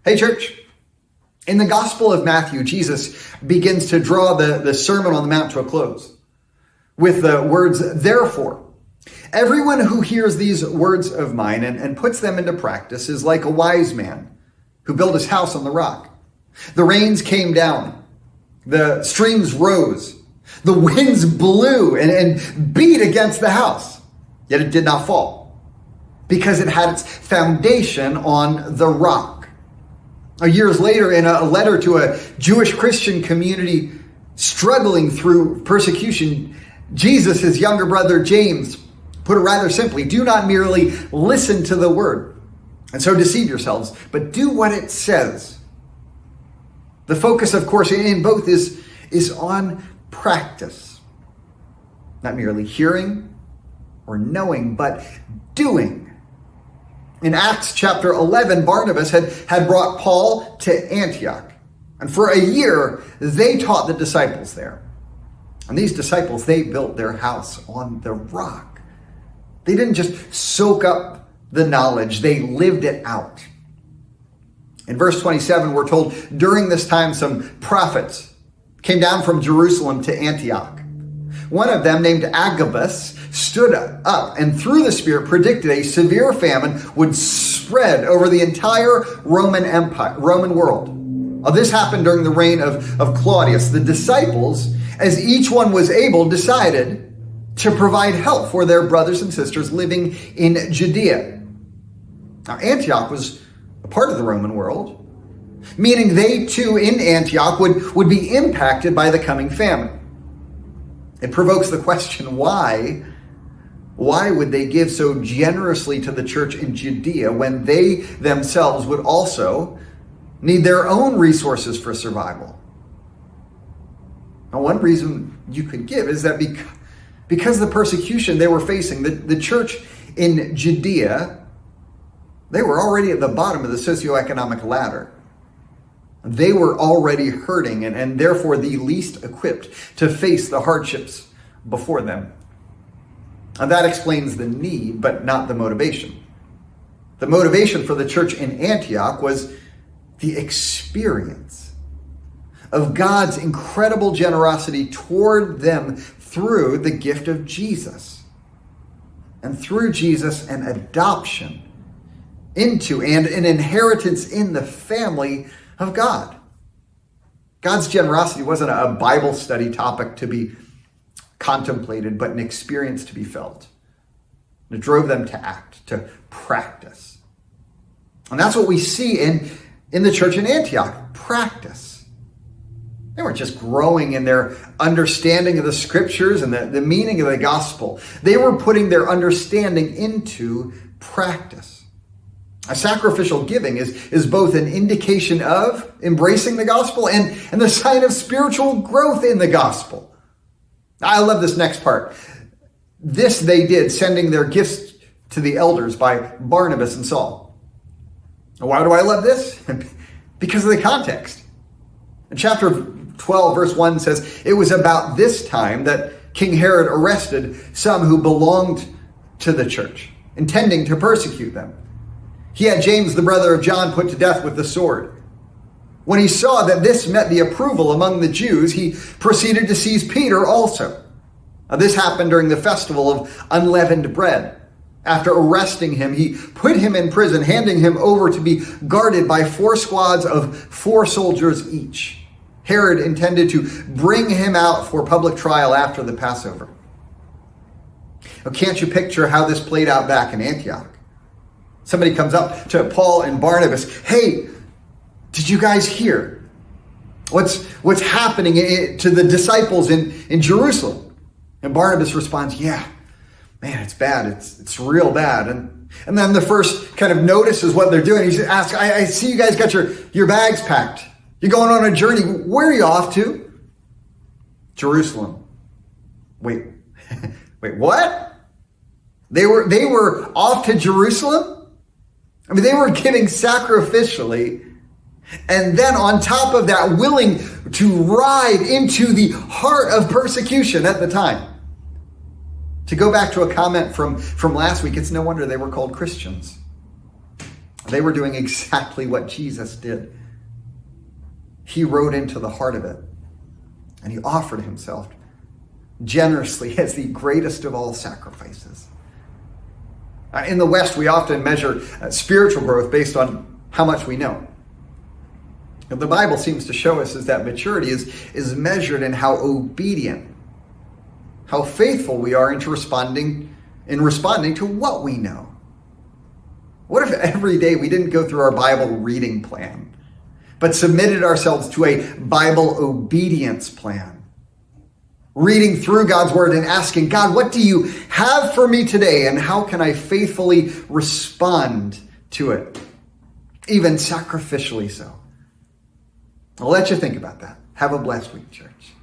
Hey, church. In the Gospel of Matthew, Jesus begins to draw the Sermon on the Mount to a close with the words, therefore, everyone who hears these words of mine and puts them into practice is like a wise man who built his house on the rock. The rains came down, the streams rose, the winds blew and beat against the house, yet it did not fall because it had its foundation on the rock. Years later, in a letter to a Jewish Christian community struggling through persecution, Jesus, his younger brother James, put it rather simply, do not merely listen to the word and so deceive yourselves, but do what it says. The focus, of course, in both is on practice. Not merely hearing or knowing, but doing. In Acts chapter 11, Barnabas had brought Paul to Antioch. And for a year, they taught the disciples there. And these disciples, they built their house on the rock. They didn't just soak up the knowledge, they lived it out. In verse 27, we're told, during this time, some prophets came down from Jerusalem to Antioch. One of them, named Agabus, stood up and through the Spirit predicted a severe famine would spread over the entire Roman world. This happened during the reign of Claudius. The disciples, as each one was able, decided to provide help for their brothers and sisters living in Judea. Now, Antioch was a part of the Roman world, meaning they too in Antioch would be impacted by the coming famine. It provokes the question, why would they give so generously to the church in Judea when they themselves would also need their own resources for survival? Now, one reason you could give is that because of the persecution they were facing, the church in Judea, they were already at the bottom of the socioeconomic ladder. They were already hurting and therefore the least equipped to face the hardships before them. And that explains the need, but not the motivation. The motivation for the church in Antioch was the experience of God's incredible generosity toward them through the gift of Jesus. And through Jesus, an adoption into and an inheritance in the family of God. God's generosity wasn't a Bible study topic to be contemplated, but an experience to be felt. It drove them to act, to practice. And that's what we see in the church in Antioch, practice. They weren't just growing in their understanding of the scriptures and the meaning of the gospel. They were putting their understanding into practice. A sacrificial giving is both an indication of embracing the gospel and the sign of spiritual growth in the gospel. I love this next part. This they did, sending their gifts to the elders by Barnabas and Saul. Why do I love this? Because of the context. In chapter 12, verse 1 says, it was about this time that King Herod arrested some who belonged to the church, intending to persecute them. He had James, the brother of John, put to death with the sword. When he saw that this met the approval among the Jews, he proceeded to seize Peter also. This happened during the festival of unleavened bread. After arresting him, he put him in prison, handing him over to be guarded by 4 squads of 4 soldiers each. Herod intended to bring him out for public trial after the Passover. Now, can't you picture how this played out back in Antioch? Somebody comes up to Paul and Barnabas. Hey, did you guys hear what's happening to the disciples in Jerusalem? And Barnabas responds, yeah, man, it's bad. It's real bad. And then the first kind of notices what they're doing. He asks, I see you guys got your bags packed. You're going on a journey. Where are you off to? Jerusalem. Wait, what? They were off to Jerusalem? I mean, they were giving sacrificially, and then on top of that, willing to ride into the heart of persecution at the time. To go back to a comment from last week, it's no wonder they were called Christians. They were doing exactly what Jesus did. He rode into the heart of it, and he offered himself generously as the greatest of all sacrifices. In the West, we often measure spiritual growth based on how much we know. And the Bible seems to show us is that maturity is measured in how obedient, how faithful we are in responding to what we know. What if every day we didn't go through our Bible reading plan, but submitted ourselves to a Bible obedience plan? Reading through God's word and asking, God, what do you have for me today? And how can I faithfully respond to it? Even sacrificially so. I'll let you think about that. Have a blessed week, church.